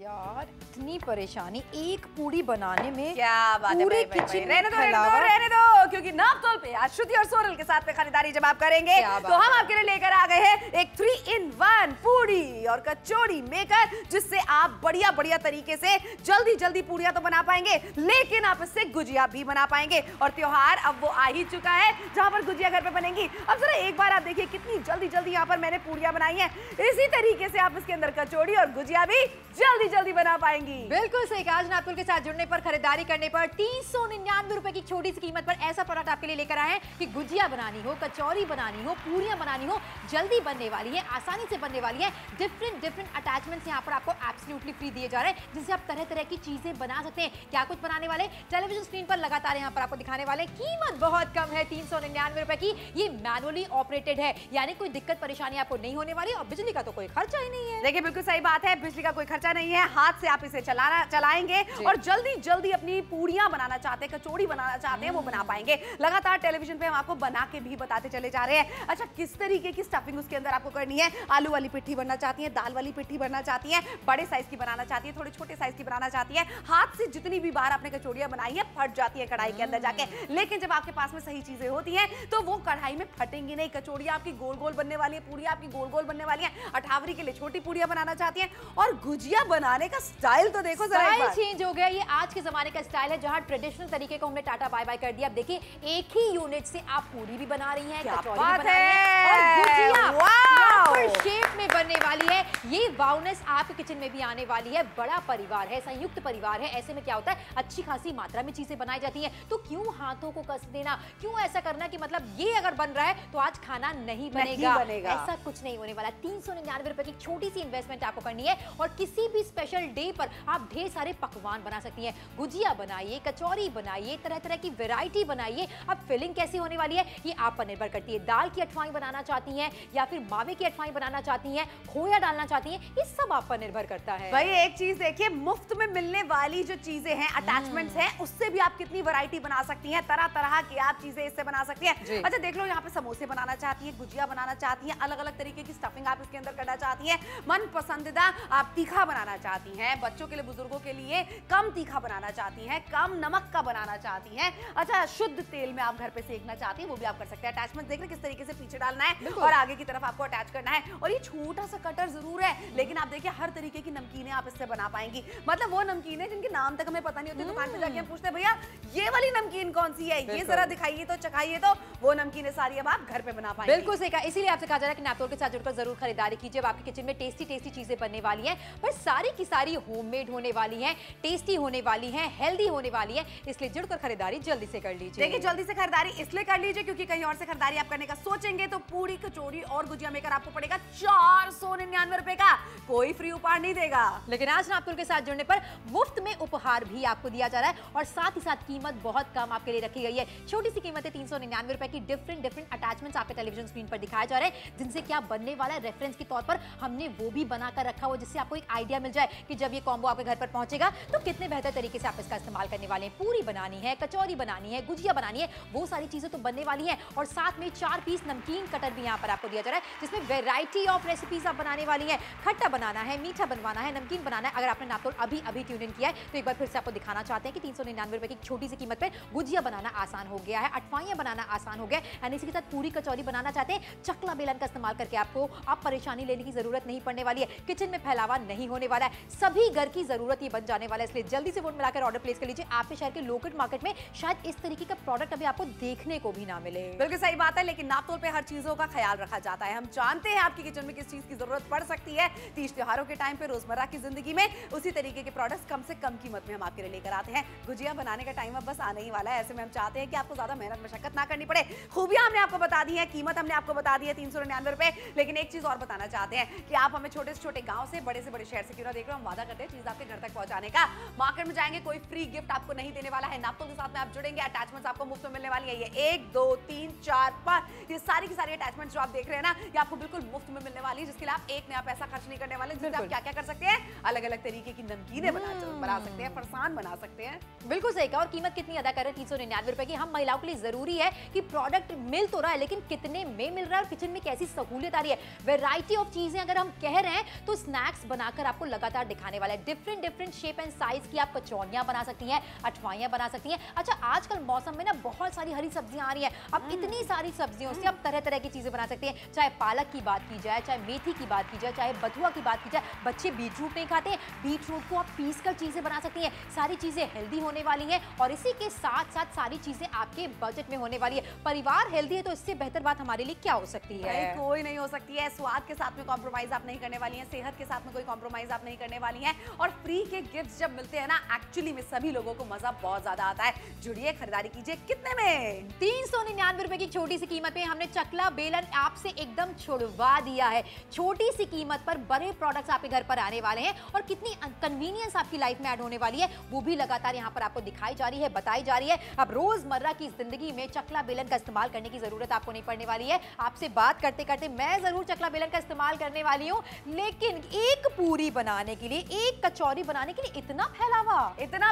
यार इतनी परेशानी एक पूड़ी बनाने में। क्या बात है पूरे भाई, किचन रहने दो क्योंकि नापतोल पे आज श्रुति और सोनल के साथ में खरीदारी जब आप करेंगे तो हम आपके लिए लेकर आ गए हैं एक 3-in-1 पूड़ी और कचौड़ी मेकर, जिससे आप बढ़िया बढ़िया तरीके से जल्दी जल्दी पूड़ियां तो बना पाएंगे, लेकिन आप इससे गुजिया भी बना पाएंगे। और त्योहार अब वो आ ही चुका है जहां पर गुजिया घर पे बनेंगी। अब जरा एक बार आप देखिए कितनी जल्दी जल्दी यहाँ पर मैंने पूड़ियां बनाई हैं। इसी तरीके से आप इसके अंदर कचौड़ी और गुजिया भी जल्दी जल्दी बना पाएंगी। बिल्कुल सही कहा। आज नापतोल के साथ जुड़ने पर, खरीदारी करने पर 399 रुपए की छोटी सी कीमत पर ऐसा प्रोडक्ट आपके लिए लेकर आए हैं कि गुजिया बनानी हो, कचौरी बनानी हो, पूरियां बनानी हो, जल्दी बनने वाली है, आसानी से बनने वाली है। डिफरेंट अटैचमेंट्स यहाँ पर आपको एब्सोल्युटली फ्री दिए जा रहे हैं, जिनसे आप तरह तरह की चीजें बना सकते हैं। क्या कुछ बनाने वाले टेलीविजन स्क्रीन पर लगातार यहाँ पर आपको दिखाने वाले। कीमत बहुत कम है, 399 रुपए की। ये मैनुअली ऑपरेटेड है, यानी कोई दिक्कत परेशानी आपको नहीं होने वाली और बिजली का तो कोई खर्चा ही नहीं है। देखिए बिल्कुल सही बात है, बिजली का कोई खर्चा नहीं है। हाथ से आप इसे चलाएंगे और जल्दी जल्दी अपनी पूड़ियां बनाना चाहते हैं, कचौड़ी बनाना चाहते हैं, वो बना पाएंगे। लगातार टेलीविजन पे हम आपको बना के भी बताते चले जा रहे हैं। अच्छा, किस तरीके की स्टफिंग उसके अंदर आपको करनी है। आलू वाली पिट्ठी बनना चाहती है, दाल वाली पिट्ठी बनना चाहती है, बड़े साइज की बनाना चाहती है, थोड़े छोटे साइज की बनाना चाहती है। हाथ से जितनी भी बार आपने कचौड़ियां बनाई है फट जाती है कढ़ाई के अंदर जाके, लेकिन जब आपके पास में सही चीजें होती हैं तो वो कढ़ाई में फटेंगी नहीं। कचौड़ियां आपकी गोल गोल बनने वाली है, पूड़ियां आपकी गोल गोल बनने वाली है। अठावरी के लिए छोटी पूड़ियां बनाना चाहती हैं। और गुजिया बनाने का स्टाइल तो देखो जरा, स्टाइल चेंज हो गया। ये आज के जमाने का स्टाइल है, जहां ट्रेडिशनल तरीके को हमने टाटा बाय बाय कर दिया। अब देखिए एक ही यूनिट से आप पूरी भी बना रही हैं, कचौड़ी भी बना रही हैं और गुजिया प्रॉपर शेप में बनने वाली है। ये वाउनेस आपके किचन में भी आने वाली है। बड़ा परिवार है, संयुक्त परिवार है, ऐसे में क्या होता है अच्छी खासी मात्रा में चीजें बनाई जाती हैं। तो क्यों हाथों को कस देना, क्यों ऐसा करना कि मतलब ये अगर बन रहा है तो आज खाना नहीं बनेगा। ऐसा कुछ नहीं होने वाला। 399 रुपए की छोटी सी इन्वेस्टमेंट आपको करनी है और किसी भी स्पेशल डे पर आप ढेर सारे पकवान बना सकती हैं। गुजिया बनाइए, कचौरी बनाइए, तरह तरह की वैरायटी बनाइए। अब फिलिंग कैसी होने वाली है ये आप पर निर्भर करती है। दाल की अठवाई बनाना चाहती हैं या फिर मावे की अठवाई बनाना चाहती हैं, खोया डालना चाहती हैं, ये सब आप पर निर्भर करता है। भाई एक चीज देखिए, मुफ्त में मिलने वाली जो चीजें हैं, अटैचमेंट्स हैं, उससे भी आप कितनी वैरायटी बना सकती हैं। तरह तरह की आप चीजें इससे बना सकती हैं। अच्छा देख लो, यहाँ पे समोसे बनाना चाहती है, गुजिया बनाना चाहती है, अलग अलग तरीके की स्टफिंग आप इसके अंदर करना चाहती हैं। मन पसंदीदा आप तीखा बनाना चाहती हैं, बच्चों के लिए बुजुर्गों के लिए कम तीखा बनाना चाहती हैं, कम नमक का बनाना चाहती हैं। अच्छा शुद्ध तेल में आप घर पे सेकना चाहती हैं, वो भी आप कर सकते हैं। अटैचमेंट देख रहे किस तरीके से पीछे डालना है और आगे की तरफ आपको अटैच करना है। और ये छोटा सा कटर जरूर है, लेकिन आप देखिए हर तरीके की नमकीनें आप इससे बना पाएंगी। मतलब वो नमकीनें जिनके नाम तक हमें पता नहीं होते, दुकान पे जाके हम पूछते हैं भैया ये वाली नमकीन कौन सी है, ये जरा दिखाइए तो, चखाइए तो, वो नमकीनें सारी अब आप घर पे बना पाएंगे। बिल्कुल सही कहा। इसीलिए आपसे कहा जा रहा है कि नापतोल के साथ जुड़कर जरूर खरीदारी कीजिए। आपके किचन में टेस्टी टेस्टी चीजें बनने वाली हैं, पर सारी की सारी होममेड होने वाली हैं, टेस्टी होने वाली हैं, हेल्दी होने वाली है। इसलिए जुड़कर खरीदारी जल्दी से कर लीजिए। देखिए जल्दी से खरीदारी इसलिए कर लीजिए क्योंकि कहीं और से खरीदारी आप करने का सोचेंगे तो पूरी कचौरी और गुजिया मेकर आपको पड़ेगा 499 रुपए का। कोई फ्री उपहार नहीं देगा, लेकिन आज नापतोल के साथ जुड़ने पर मुफ्त में उपहार भी आपको दिया जा रहा है और साथ ही साथ कीमत बहुत कम आपके लिए रखी गई है। छोटी सी कीमत है 399 रुपए की। डिफरेंट अटैचमेंट्स आपके टेलीविजन स्क्रीन पर दिखाए जा रहे हैं, जिनसे क्या बनने वाला है रेफरेंस के तौर पर हमने वो भी बनाकर रखा हुआ, जिससे आपको एक आइडिया मिल जाए कि जब ये कॉम्बो आपके घर पर पहुंचेगा तो कितने बेहतर तरीके से आप इसका इस्तेमाल करने वाले हैं। पूरी बनानी है, कचौरी बनानी है, गुजिया बनानी है, वो सारी चीजें तो बनने वाली हैं। और साथ में 4 पीस नमकीन कटर भी यहाँ पर आपको दिया जा रहा है, जिसमें वेराइटी ऑफ रेसिपीज आप बनाने वाली हैं। खट्टा बनाना है, मीठा बनवाना है, नमकीन बनाना है। अगर आपने नापतोल अभी ट्यून इन किया है तो एक बार फिर से आपको दिखाना चाहते हैं कि 399 रुपए की छोटी सी कीमत पर गुजिया बनाना आसान हो गया है, अठवाइयां बनाना आसान हो गया है। इसी के साथ पूरी कचौरी बनाना चाहते हैं, चकला बेलन का इस्तेमाल करके आपको आप परेशानी लेने की जरूरत नहीं पड़ने वाली है। किचन में फैलावा नहीं होने वाला है, सभी घर की जरूरत ये बन जाने वाला है। इसलिए जल्दी से वोट मिलाकर ऑर्डर प्लेस कर लीजिए। आपके शहर के लोकल मार्केट में शायद इस तरीके का प्रोडक्ट अभी आपको देखने को भी ना मिले। बिल्कुल सही बात है, लेकिन नापतोल पे हर चीजों का ख्याल रखा जाता है। हम जानते हैं आपकी किचन में किस चीज की जरूरत पड़ सकती है। तीज त्योहारों के टाइम पे, रोजमर्रा की जिंदगी में उसी तरीके के प्रोडक्ट्स कम से कम कीमत में हम आपके लिए लेकर आते हैं। गुजिया बनाने का टाइम अब बस आने ही वाला है, ऐसे में हम चाहते हैं कि आपको ज्यादा मेहनत मशक्कत ना करनी पड़े। खूबियां हमने आपको बता दी है, कीमत हमने आपको बता दी है 399 रुपए। लेकिन एक चीज और बताना चाहते हैं कि आप हमें छोटे से छोटे गांव से बड़े शहर से क्यों ना देख रहे हो, हम वादा करते हैं चीज आपके घर तक पहुंचाने का। मार्केट में जाएंगे कोई फ्री गिफ्ट आपको नहीं देने वाला है। नापतोल के साथ में आप जुड़ेंगे, अटैचमेंट्स आपको मुफ्त में मिलने वाली है। ये 1 2 3 4 5 ये सारी की सारी अटैचमेंट्स जो आप देख रहे हैं ना, ये आपको बिल्कुल मुफ्त में मिलने वाली है, जिसके लिए आप एक नया पैसा खर्च नहीं करने वाले। जिससे आप क्या क्या कर सकते हैं, अलग अलग तरीके की नमकीनें बना सकते हैं, फरसान बना सकते हैं। बिल्कुल सही कहा। और कीमत कितनी अदा कर रहे हैं, 399 रुपए की। हम महिलाओं के लिए जरूरी है कि प्रोडक्ट मिल तो रहा है, लेकिन कितने में मिल रहा है और किचन में कैसी सहूलियत आ रही है। वैरायटी ऑफ चीजें अगर हम कह रहे हैं तो स्नैक्स बनाकर आपको लगातार लगातार दिखाने वाला है। Different different shape and size की आप कचौड़ियां बना सकती हैं, अठवाइयां बना सकती हैं। अच्छा, आजकल मौसम में ना बहुत सारी हरी सब्जियां आ रही हैं, अब इतनी सारी सब्जियों से आप तरह तरह की चीजें बना सकती हैं। चाहे पालक की बात की जाए, चाहे मेथी की बात की जाए, चाहे बथुआ की बात की जाए। बच्चे बीटरूट नहीं खाते, बीटरूट को आप पीस कर चीजें बना सकती हैं। सारी चीजें हेल्दी होने वाली हैं और इसी के साथ साथ सारी चीजें आपके बजट में होने वाली है। परिवार हेल्दी है तो इससे बेहतर बात हमारे लिए क्या हो सकती है? कोई नहीं हो सकती है। स्वाद के साथ में कॉम्प्रोमाइज आप नहीं करने वाली हैं, सेहत के साथ में कोई कॉम्प्रोमाइज आप नहीं करने वाली हैं और फ्री के गिफ्ट्स जब मिलते हैं ना, एक्चुअली में सभी लोगों को मजा बहुत ज्यादा आता है। जुड़िए, खरीदारी कीजिए। कितने में? 399 रुपए की छोटी सी कीमत में हमने चकला बेलन आपसे एकदम छुड़वा दिया है। छोटी सी कीमत पर बड़े प्रोडक्ट्स आपके घर पर आने वाले हैं और कितनी कन्वीनियंस आपकी लाइफ में ऐड होने वाली है वो भी लगातार यहाँ पर आपको दिखाई जा रही है, बताई जा रही है। अब रोजमर्रा की जिंदगी में चकला बेलन का इस्तेमाल करने की जरूरत आपको नहीं पड़ने वाली है। आपसे बात करते करते मैं जरूर चकला बेलन का इस्तेमाल करने वाली हूँ, लेकिन एक पूरी बनाने के लिए, एक कचौरी बनाने के लिए इतना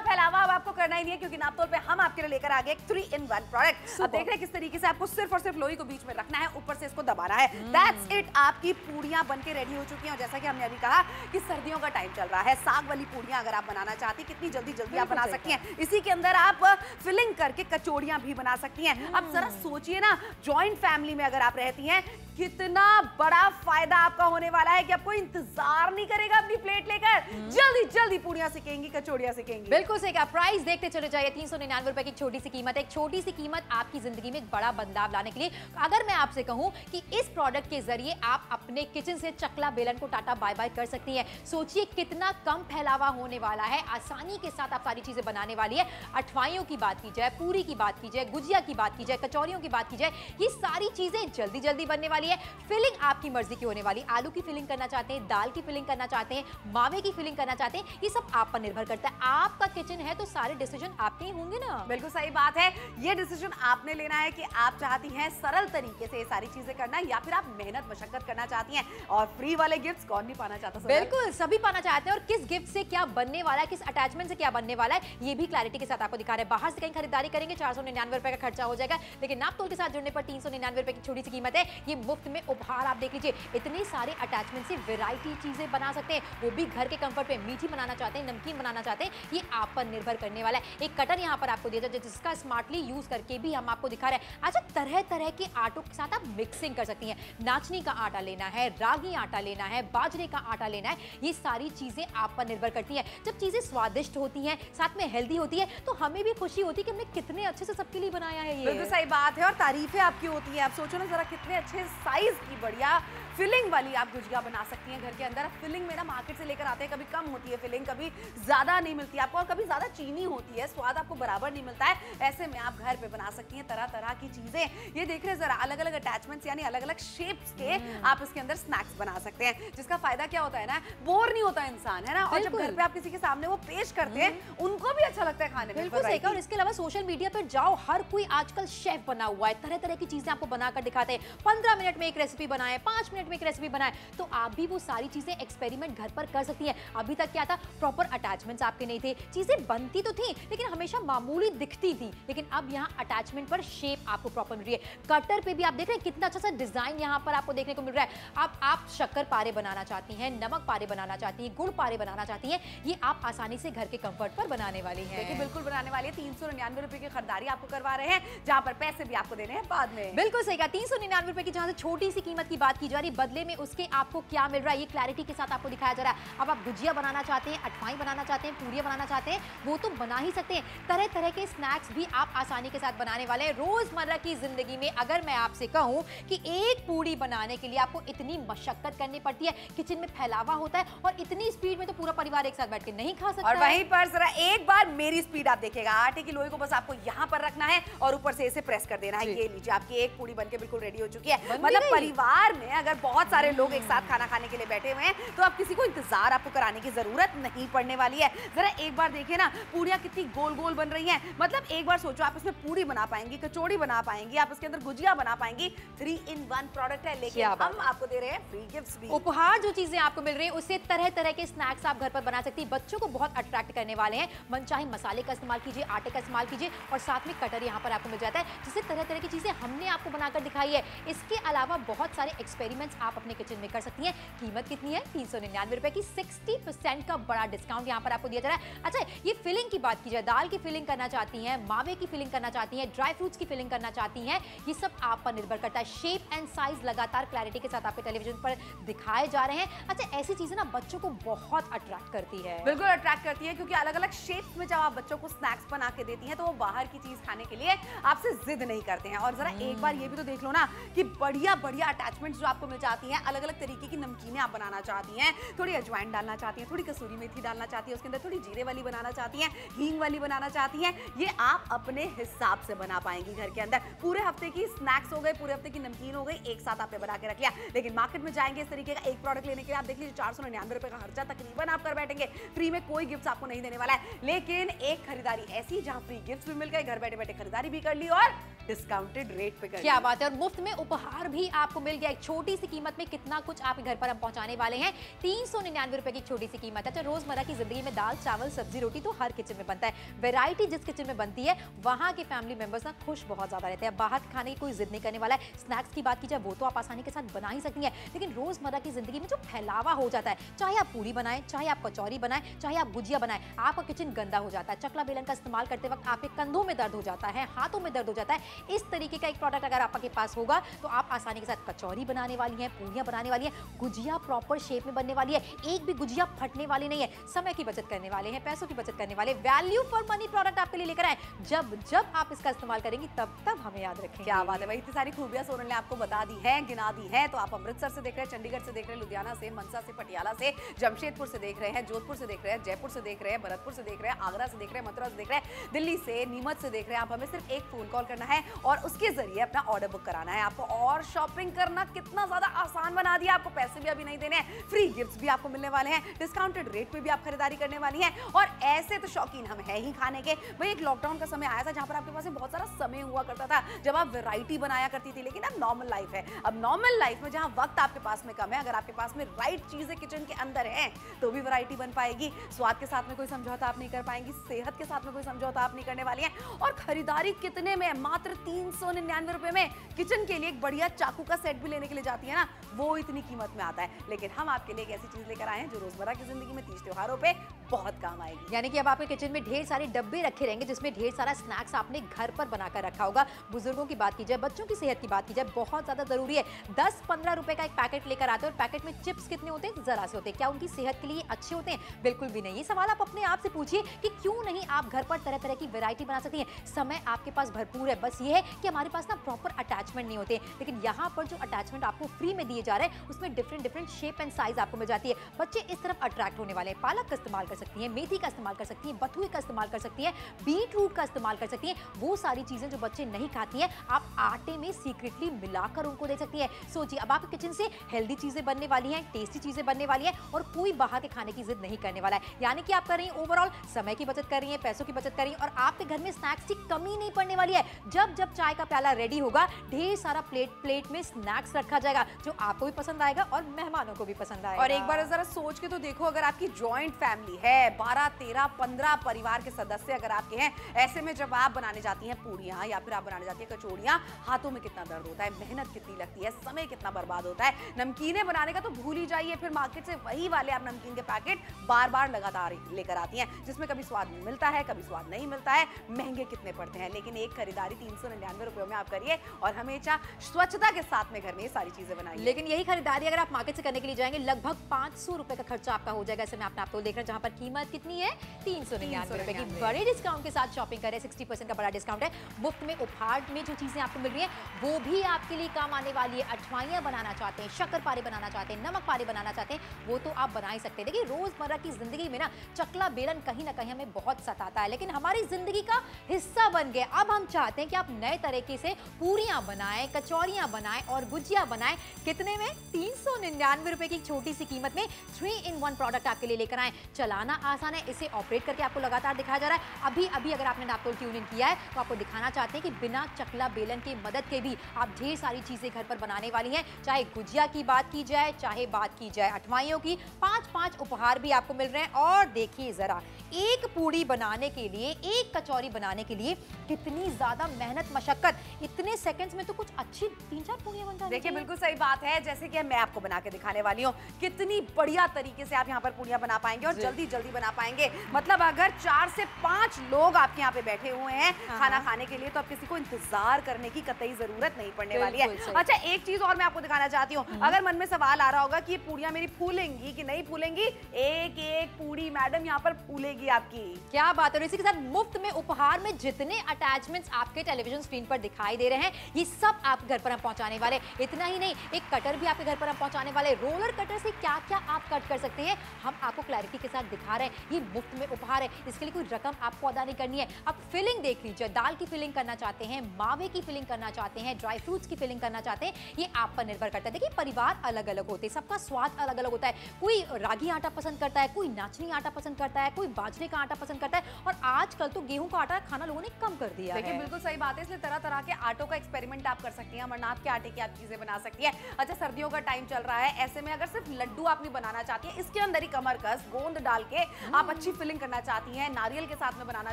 फैलावा अब आपको करना ही नहीं है, क्योंकि नापतोल पे हम आपके लिए लेकर आ गए 3-in-1 प्रोडक्ट। अब देख रहे हैं किस तरीके से आपको सिर्फ और सिर्फ लोई को बीच में रखना है, ऊपर से इसको दबाना है। दैट्स इट, आपकी पूड़ियां बनके रेडी हो चुकी हैं। और जैसा कि हमने अभी कहा कि सर्दियों का टाइम चल रहा है, साग वाली पूड़ियां अगर आप बनाना चाहती हैं, कितनी जल्दी आप बना सकती हैं। इसी के अंदर आप फिलिंग करके कचौड़ियां भी बना सकती हैं। अब जरा सोचिए ना, जॉइंट फैमिली में अगर आप रहती हैं, कितना बड़ा फायदा आपका होने वाला है कि आपको इंतजार नहीं करेगा अपनी प्लेट लेकर, जल्दी पूड़ियां सेकेंगी, कचौड़ियां सेकेंगी। बिल्कुल सही कहा। प्राइस देखते चले जाइए, 399 रुपए की छोटी सी कीमत है। एक छोटी सी कीमत आपकी जिंदगी में एक बड़ा बदलाव लाने के लिए। अगर मैं आपसे कहूं कि इस प्रोडक्ट के जरिए आप अपने किचन से चकला बेलन को टाटा बाय बाय कर सकती हैं, सोचिए कितना कम फैलावा होने वाला है। आसानी के साथ आप सारी चीजें बनाने वाली है। अठवाइयों की बात की जाए, पूरी की बात की जाए, गुजिया की बात की जाए, कचौरियों की बात की जाए, ये सारी चीजें जल्दी बनने वाली है। फिलिंग आपकी मर्जी की होने वाली। आलू की फिलिंग करना चाहते हैं, दाल की फिलिंग करना चाहते हैं, मावे की फिलिंग करना चाहते हैं, ये सब आप पर निर्भर करता है। आपका किचन है तो सारे डिसीजन आपके ही होंगे ना। बिल्कुल सही बात है। ये डिसीजन आपने लेना है कि आप चाहती हैं सरल तरीके से ये सारी चीजें करना, या फिर आप मेहनत मशक्कत करना चाहती हैं। और फ्री वाले गिफ्ट्स कौन नहीं पाना चाहता? बिल्कुल सभी पाना चाहते हैं। और किस गिफ्ट से क्या बनने वाला है, किस अटैचमेंट से क्या बनने वाला है, ये भी क्लैरिटी के साथ आपको दिखा रहे हैं। बाहर से कहीं खरीदारी करेंगे 499 रुपए का खर्चा हो जाएगा, लेकिन नापतोल के साथ जुड़ने पर 399 रुपए की छोटी सी कीमत है। ये मुफ्त में उपहार आप देख लीजिए। इतने सारे अटैचमेंट से वैरायटी चीजें बना सकते हैं, वो भी घर के कंफर्ट पे। मीठी बनाना चाहते हैं, नमकीन बनाना चाहते हैं, ये आप पर निर्भर करने वाला है। एक कटर यहाँ पर आपको दिया जाए जिसका स्मार्टली यूज करके भी हम आपको दिखा रहे हैं। अच्छा, तरह तरह के आटों के साथ आप मिक्सिंग कर सकती हैं। नाचनी का आटा लेना है, रागी आटा लेना है, बाजरे का आटा लेना है, ये सारी चीजें आप पर निर्भर करती हैं। जब चीजें स्वादिष्ट होती हैं, साथ में हेल्दी होती है, तो हमें भी खुशी होती है कि हमने कितने अच्छे से सबके लिए बनाया है। ये बिल्कुल सही बात है और तारीफें आपकी होती है। आप सोचो ना जरा, कितने अच्छे साइज की बढ़िया फिलिंग वाली आप गुजिया बना सकती हैं घर के अंदर। फिलिंग में ना मार्केट से लेकर आते हैं, कभी कम होती है फिलिंग, कभी ज्यादा नहीं मिलती आपको, और कभी ज्यादा चीनी होती है, स्वाद आपको बराबर नहीं मिलता है। ऐसे में आप घर पे बना सकती हैं तरह तरह की चीजें। ये देख रहे हैं जरा, अलग अलग अटैचमेंट्स यानी अलग अलग शेप्स के आप इसके अंदर स्नैक्स बना सकते हैं, जिसका फायदा क्या होता है ना, बोर नहीं होता इंसान, है ना। और जब घर पे आप किसी के सामने वो पेश करते हैं, उनको भी अच्छा लगता है खाने में। बिल्कुल सही कहा। और इसके अलावा सोशल मीडिया पर जाओ, हर कोई आजकल शेफ बना हुआ है, तरह तरह की चीजें आपको बनाकर दिखाते हैं। 15 मिनट में एक रेसिपी बनाए, 5 मिनट में एक रेसिपी बनाए, तो आप भी वो सारी चीजें एक्सपेरिमेंट घर पर कर सकती हैं। अभी तक क्या था, प्रॉपर अटैचमेंट्स आपके नहीं थे, चीजें बनती तो थी लेकिन हमेशा मामूली दिखती थी, लेकिन अब यहाँ अटैचमेंट पर शेप आपको प्रॉपर मिल रही है। कटर पे भी आप देख रहे हैं कितना अच्छा सा डिजाइन यहाँ पर आपको देखने को मिल रहा है। अब आप शक्कर पारे बनाना चाहती हैं, नमक पारे बनाना चाहती हैं, गुड़ पारे बनाना चाहती हैं, ये आप आसानी से घर के कंफर्ट पर बनाने वाली हैं। देखिए, बिल्कुल बनाने वाली है। 399 रुपए की खरीदारी आपको करवा रहे हैं, जहां पर पैसे भी आपको देने हैं बाद में। बिल्कुल सही कहा। 399 रुपए की जहां से छोटी सी कीमत की बात की जा रही, बदले में उसके आपको क्या मिल रहा है, ये क्लैरिटी के साथ आपको दिखाया जा रहा है। अब आप गुजिया बनाना चाहते हैं, अठवाई बनाना चाहते हैं, पूरियां बनाना चाहते हैं, वो तो बना ही सकते हैं। तरह तरह के स्नैक्स भी आप आसानी के साथ बनाने वाले हैं। रोजमर्रा की जिंदगी में अगर मैं आपसे कहूं कि एक पूरी बनाने के लिए आपको इतनी मशक्कत करनी पड़ती है, किचन में फैलावा होता है, और इतनी स्पीड में तो पूरा परिवार एक साथ बैठ के नहीं खा सकता। और वहीं पर जरा एक बार मेरी स्पीड आप देखिएगा। आटे की लोई को बस आपको यहाँ पर रखना है और ऊपर से इसे प्रेस कर देना है। ये लीजिए, आपकी एक पूरी बनके बिल्कुल रेडी हो चुकी है। मतलब परिवार में अगर बहुत सारे लोग एक साथ खाना खाने के लिए बैठे हुए हैं, तो अब किसी को इंतजार आपको कराने की जरूरत नहीं पड़ने वाली है। जरा एक बार देखिए ना, पूरियां कितनी गोल गोल बन रही हैं। मतलब एक बार सोचो, आप इसमें पूरी बना पाएंगी, कचौड़ी बना पाएंगी, आप इसके अंदर गुजिया बना पाएंगी। 3-in-1 प्रोडक्ट है, लेकिन हम आपको दे रहे हैं फ्री गिफ्ट्स भी। उपहार जो चीजें आपको मिल रही है, उससे तरह तरह के स्नैक्स आप घर पर बना सकती हैं। बच्चों को बहुत अट्रैक्ट करने वाले हैं। मनचाहे मसाले का इस्तेमाल कीजिए, आटे का इस्तेमाल कीजिए, और साथ में कटर यहाँ पर आपको मिल जाता है, जिससे तरह तरह की चीजें हमने आपको बनाकर दिखाई है। इसके अलावा बहुत सारे एक्सपेरिमेंट्स अटैचमेंट्स आप अपने किचन में कर सकती हैं। कीमत कितनी है? 399 रुपए की। 60% का बड़ा डिस्काउंट यहाँ पर आपको दिया जा रहा है। अच्छा, ये फिलिंग की बात की जाए, दाल की फिलिंग करना चाहती हैं, मावे की फिलिंग करना चाहती हैं, ड्राई फ्रूट्स की फिलिंग करना चाहती हैं, ये सब आप पर निर्भर करता है। शेप एंड साइज लगातार क्लैरिटी के साथ आपके टेलीविजन पर दिखाए जा रहे हैं। अच्छा, ऐसी चीजें ना बच्चों को बहुत अट्रैक्ट करती है। बिल्कुल अट्रैक्ट करती है, क्योंकि अलग अलग शेप्स में जब आप बच्चों को स्नैक्स बना के देती हैं तो वो बाहर की चीज खाने के लिए आपसे जिद नहीं करते हैं। और जरा एक बार ये भी तो देख लो ना कि बढ़िया बढ़िया अटैचमेंट्स जो आपको मिल जाती हैं। अलग अलग तरीके की नमकीनें आप बनाना चाहती हैं, थोड़ी अजवाइन डालना चाहती हैं, थोड़ी कसूरी मेथी डालना चाहती हैं, उसके अंदर थोड़ी जीरे वाली बनाना चाहती हैं, हींग वाली बनाना चाहती हैं, ये आप अपने हिसाब से बना पाएंगी घर के अंदर। पूरे हफ्ते की स्नैक्स हो गए, पूरे हफ्ते की नमकीन हो गई, एक साथ आपने बना के रख लिया। लेकिन मार्केट में जाएंगे इस तरीके का एक प्रोडक्ट लेने के लिए, आप देख लीजिए 499 रुपए का खर्चा तकरीबन आप कर बैठेंगे। फ्री में कोई गिफ्ट आपको नहीं देने वाला है, लेकिन एक खरीदारी ऐसी जहां फ्री गिफ्ट्स भी मिल गए, घर बैठे बैठे खरीदारी भी कर ली और डिस्काउंटेड रेट पे कर ली। क्या बात है। और मुफ्त में उपहार भी आपको मिल गया। एक छोटी सी कीमत में कितना कुछ आपके घर पर हम पहुंचाने वाले हैं। 399 रुपए की छोटी सी कीमत है। अच्छा, रोजमर्रा की जिंदगी में दाल चावल सब्जी रोटी तो हर किचन में बनता है। वैरायटी जिस किचन में बनती है वहां के फैमिली मेंबर्स ना खुश बहुत ज्यादा रहते हैं। बाहर खाने की कोई जिद नहीं करने वाला है। स्नैक्स की बात की जाए वो तो आप आसानी के साथ बना ही सकती हैं, लेकिन रोजमर्रा की जिंदगी में जो फैलावा हो जाता है, चाहे आप पूरी बनाएं, चाहे आप कचौरी बनाएं, चाहे आप गुजिया बनाएं, आपका किचन गंदा हो जाता है। चकला बेलन का इस्तेमाल करते वक्त आपके कंधों में दर्द हो जाता है, हाथों में दर्द हो जाता है। इस तरीके का एक प्रोडक्ट अगर आपके पास होगा तो आप आसानी के साथ कचौरी बनाने वाली हैं, पूरियां बनाने वाली हैं, गुजिया प्रॉपर शेप में बनने वाली है, एक भी गुजिया फटने वाली नहीं है। समय की बचत करने वाले हैं, पैसों की बचत करने वाले, वैल्यू फॉर मनी प्रोडक्ट आपके लिए लेकर आए। जब जब आप इसका इस्तेमाल करेंगी तब तब हमें याद रखेंगे। क्या बात है भाई, इतनी सारी खूबियां सोनल ने आपको बता दी है, गिना दी है। तो आप अमृतसर से देख रहे हैं, चंडीगढ़ से देख रहे हैं, लुधियाना से, मनसा से, पटियाला से, जमशेदपुर से देख रहे हैं, जोधपुर से देख रहे हैं, जयपुर से देख रहे हैं, भरतपुर से देख रहे हैं, आगरा से देख रहे हैं, मथुरा से देख रहे हैं, दिल्ली से, नीमच से देख रहे हैं। आप हमें सिर्फ एक फोन कॉल करना है और उसके जरिए अपना ऑर्डर बुक कराना है आपको। और शॉपिंग करना कितना ज्यादा आसान बना दिया, आपको पैसे भी अभी नहीं देने हैं, फ्री गिफ्ट्स भी आपको मिलने वाले हैं, डिस्काउंटेड रेट पे भी आप खरीदारी करने वाली हैं। और ऐसे तो शौकीन हम हैं ही खाने के। भाई एक लॉकडाउन का समय आया था जहां पर आपके पास बहुत सारा समय हुआ करता था जब आप वैरायटी बनाया करती थी, लेकिन अब नॉर्मल लाइफ है। अब नॉर्मल लाइफ में जहां वक्त आपके पास में कम है, अगर आपके पास में राइट चीजें किचन के अंदर है तो भी वैरायटी बन पाएगी। स्वाद के साथ में कोई समझौता आप नहीं कर पाएंगी, सेहत के साथ में कोई समझौता आप नहीं करने वाली हैं। और खरीदारी कितने में? मात्र 399 रुपए में किचन के लिए एक बढ़िया चाकू का सेट भी लेने के लिए जाती है ना, वो इतनी कीमत में आता है। लेकिन हम आपके लिए एक ऐसी चीज लेकर आए हैं जो रोजमर्रा की जिंदगी में तीज त्योहारों पे बहुत काम आएगी। यानी कि अब आपके किचन में ढेर सारे डब्बे रखे रहेंगे जिसमें ढेर सारा स्नैक्स आपने घर पर बनाकर रखा होगा। बुजुर्गों की बात की जाए, बच्चों की सेहत की बात की जाए, बहुत ज्यादा जरूरी है। 10-15 रुपए का एक पैकेट लेकर आते हैं और पैकेट में चिप्स कितने होते हैं? जरा से होते हैं। क्या उनकी सेहत के लिए अच्छे होते हैं? बिल्कुल भी नहीं। ये सवाल आप अपने आप से पूछिए कि क्यों नहीं आप घर पर तरह तरह की वैरायटी बना सकती हैं। समय आपके पास भरपूर है, बस ये है कि हमारे पास ना प्रॉपर अटैचमेंट नहीं होते। लेकिन यहाँ पर जो अटैचमेंट आपको फ्री में दिए जा रहे हैं उसमें डिफरेंट शेप एंड साइज आपको मिल जाती है। बच्चे इस तरफ अट्रैक्ट होने वाले हैं। पालक का इस्तेमाल कर सकती हैं, मेथी का इस्तेमाल कर सकती हैं, बथुए का इस्तेमाल कर सकती हैं, बीट रूट का इस्तेमाल कर सकती हैं। वो सारी चीजें जो बच्चे नहीं खाती हैं आप आटे में सीक्रेटली मिलाकर उनको दे सकती है। सोचिए, अब आपके किचन से हेल्दी चीजें बनने वाली हैं, टेस्टी चीजें बनने वाली हैं और कोई बाहर के खाने की जिद नहीं करने वाला है। यानी कि आप कर रही हैं ओवरऑल समय की बचत कर रही हैं, पैसों की बचत कर रही हैं और आपके घर में स्नैक्स की कमी नहीं पड़ने वाली है। जब जब चाय का प्याला रेडी होगा ढेर सारा प्लेट में स्नैक्स रखा जाएगा जो आपको भी पसंद आएगा और मेहमानों को भी पसंद आएगा। और एक बार जरा सोच के तो देखो, अगर आपकी जॉइंट फैमिली है, 12, 13, 15 परिवार के सदस्य अगर आपके हैं, ऐसे में जब आप बनाने जाती हैं पूरियां या फिर आप बनाने जाती हैं कचौड़ियां, हाथों में कितना दर्द होता है, मेहनत कितनी लगती है, समय कितना बर्बाद होता है। नमकीनें बनाने का तो भूल ही जाइए, फिर मार्केट से वही वाले आप नमकीन के पैकेट बार बार लगातार लेकर आती हैं जिसमें कभी स्वाद मिलता है, कभी स्वाद नहीं मिलता है, महंगे कितने पड़ते हैं। लेकिन एक खरीदारी 399 रुपए में आप करिए और हमेशा स्वच्छता के साथ में घर में ये सारी चीजें बनाइए। लेकिन यही खरीदारी अगर आप मार्केट से करने के लिए जाएंगे लगभग 500 रुपए का खर्चा आपका हो जाएगा। ऐसे में आपने आपको देख रहे हैं जहां पर कीमत कितनी है 399 रुपए की। बड़े डिस्काउंट के साथ शॉपिंग करें, 60% का बड़ा डिस्काउंट है। मुफ्त में उपहार में जो चीजें आपको मिल रही है वो भी आपके लिए काम आने वाली है। अठवाइयां बनाना चाहते हैं, शक्कर पारे बनाना चाहते हैं, नमक पारे बनाना चाहते हैं, वो तो आप बना ही सकते हैं। देखिए रोजमर्रा की जिंदगी में ना चकला बेलन कहीं ना कहीं हमें बहुत सताता है, लेकिन हमारी जिंदगी का हिस्सा बन गया। अब हम चाहते हैं कि आप नए तरीके से पूरियां बनाएं, कचौरियां बनाएं और गुजिया बनाएं। कितने में? 399 रुपए की छोटी सी कीमत में 3-in-1 प्रोडक्ट आपके लिए लेकर आए। चलाना आसान है, इसे ऑपरेट करके आपको लगातार दिखाया जा रहा है। अभी अगर आपने नापतोल ट्यून इन किया है तो आपको दिखाना चाहते हैं कि बिना चकला बेलन की मदद के भी आप ढेर सारी चीजें घर पर बनाने वाली हैं। चाहे गुजिया की बात की जाए, चाहे बात की जाए अठवाइयों की, 5-5 उपहार भी आपको मिल रहे हैं। और देखिए जरा एक पूड़ी बनाने के लिए, एक कचौरी बनाने के लिए कितनी ज्यादा मेहनत मशक्कत, इतने सेकंड्स में तो कुछ अच्छी 3-4 पूड़ियां बन जाती हैं। देखिए बिल्कुल सही बात है, जैसे कि मैं आपको बना के दिखाने वाली हूँ, कितनी बढ़िया तरीके से आप यहाँ पर पूड़ियां बना पाएंगे और जल्दी जल्दी बना पाएंगे। मतलब अगर 4 से 5 लोग आपके यहाँ पे बैठे हुए हैं खाना खाने के लिए, तो अब किसी को इंतजार करने की कतई जरूरत नहीं पड़ने वाली है। अच्छा, एक चीज और मैं आपको दिखाना चाहती हूँ, अगर मन में सवाल आ रहा होगा कि ये पूड़ियां मेरी फूलेंगी कि नहीं फूलेंगी, एक एक पूड़ी मैडम यहाँ पर फूलेगी आपकी। क्या बात है। इसी के साथ मुफ्त में उपहार में जितने अटैचमेंट्स आपके टेलीविजन स्क्रीन पर दिखाई दे रहे हैं, ये सब आप घर पर हम पहुंचाने वाले। इतना ही नहीं, एक कटर भी आपके घर पर हम पहुंचाने वाले। रोलर कटर से क्या क्या आप कट कर सकते हैं, हम आपको क्लैरिटी के साथ दिखा रहे हैं। ये मुफ्त में उपहार है, इसके लिए कोई रकम आपको अदा नहीं करनी है। अब फिलिंग देख लीजिए, दाल की फिलिंग करना चाहते हैं, मावे की फिलिंग करना चाहते हैं, ड्राई फ्रूट्स की फिलिंग करना चाहते हैं, ये आप पर निर्भर करता है। देखिए परिवार अलग अलग होते हैं, सबका स्वाद अलग अलग होता है। कोई रागी आटा पसंद करता है, कोई नाचनी आटा पसंद करता है, कोई बाजरे का आटा पसंद करता है, और आजकल तो गेहूं का आटा खाना लोगों ने कम कर दिया है। देखिए बिल्कुल सही बात है, इसलिए तरह तरह के आटों का एक्सपेरिमेंट आप कर सकती हैं। अमरनाथ के आटे की आप चीजें बना सकती हैं। अच्छा, सर्दियों का टाइम चल रहा है, ऐसे में अगर सिर्फ लड्डू आप नहीं बनाना चाहती हैं, इसके अंदर ही कमरकस गोंद डाल के आप अच्छी फिलिंग करना चाहती हैं, नारियल के साथ में बनाना